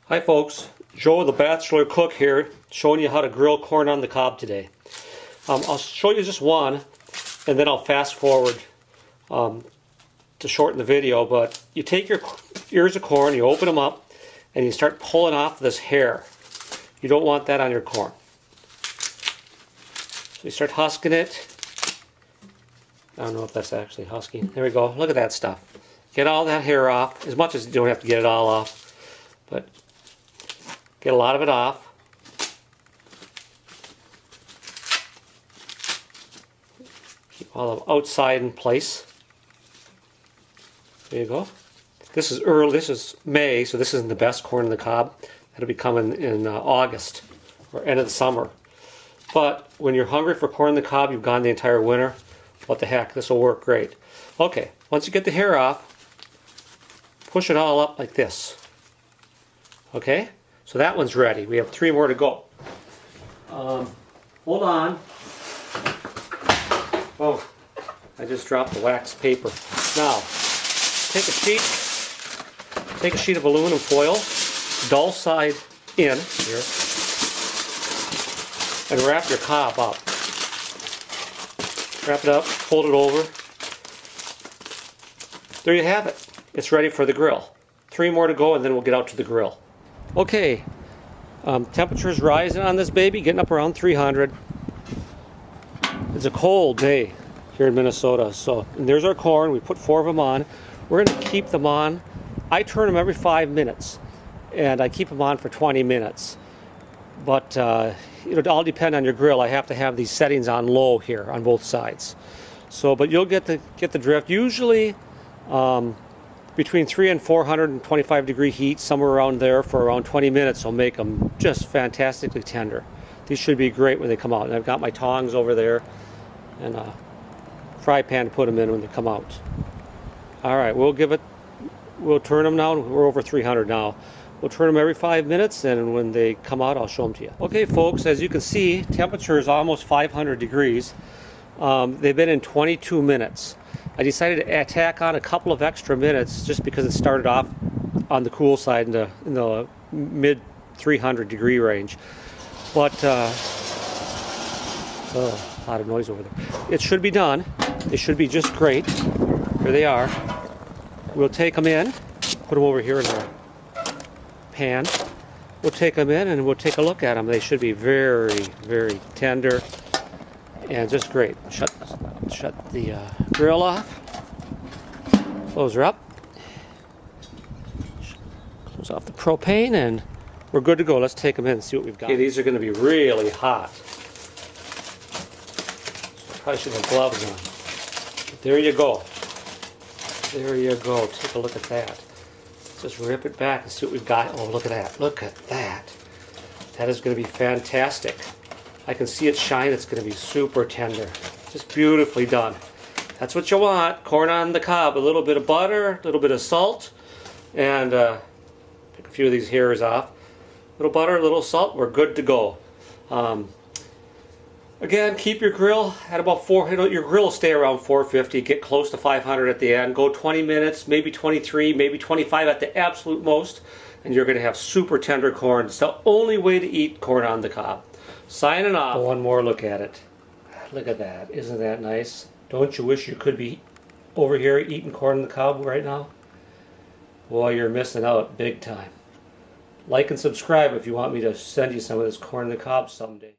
Hi folks, Joe the Bachelor Cook here, showing you how to grill corn on the cob today. I'll show you just one, and then I'll fast forward to shorten the video. But you take your ears of corn, you open them up, and you start pulling off this hair. You don't want that on your corn. So you start husking it. I don't know if that's actually husking. There we go. Look at that stuff. Get all that hair off, as much as you don't have to get it all off, but get a lot of it off. Keep all of outside in place. There you go. This is early. This is May, so this isn't the best corn on the cob. That'll be coming in August or end of the summer. But when you're hungry for corn on the cob, you've gone the entire winter. What the heck? This will work great. Okay, once you get the hair off, push it all up like this. Okay, so that one's ready. We have 3 more to go. Hold on. Oh, I just dropped the wax paper. Now, take a sheet of aluminum foil, dull side in here, and wrap your cob up. Wrap it up, fold it over. There you have it. It's ready for the grill. 3 more to go, and then we'll get out to the grill. Okay, temperature's rising on this baby, getting up around 300. It's a cold day here in Minnesota. So, and there's our corn. We put 4 of them on. We're going to keep them on. I turn them every 5 minutes, and I keep them on for 20 minutes. But it'll all depend on your grill. I have to have these settings on low here on both sides. So, but you'll get the drift. Usually between 300 and 425 degree heat, somewhere around there, for around 20 minutes will make them just fantastically tender. These should be great when they come out. And I've got my tongs over there and a fry pan to put them in when they come out. All right, we'll turn them now. We're over 300 now. We'll turn them every 5 minutes, and when they come out, I'll show them to you. Okay, folks, as you can see, temperature is almost 500 degrees. They've been in 22 minutes. I decided to tack on a couple of extra minutes just because it started off on the cool side in the mid 300 degree range. But a lot of noise over there. It should be done. They should be just great. Here they are. We'll take them in, put them over here in the pan. We'll take them in and we'll take a look at them. They should be very, very tender and just great. Shut the grill off. Close her up. Close off the propane, and we're good to go. Let's take them in and see what we've got. Okay, these are going to be really hot. Probably should have gloves on. But there you go. There you go. Take a look at that. Just rip it back and see what we've got. Oh, look at that. Look at that. That is going to be fantastic. I can see it shine. It's going to be super tender. Just beautifully done. That's what you want. Corn on the cob. A little bit of butter, a little bit of salt, and pick a few of these hairs off. A little butter, a little salt. We're good to go. Again, keep your grill at about 400. Your grill will stay around 450. Get close to 500 at the end. Go 20 minutes, maybe 23, maybe 25 at the absolute most, and you're going to have super tender corn. It's the only way to eat corn on the cob. Signing off. One more look at it. Look at that. Isn't that nice? Don't you wish you could be over here eating corn on the cob right now? Boy, you're missing out big time. Like and subscribe if you want me to send you some of this corn on the cob someday.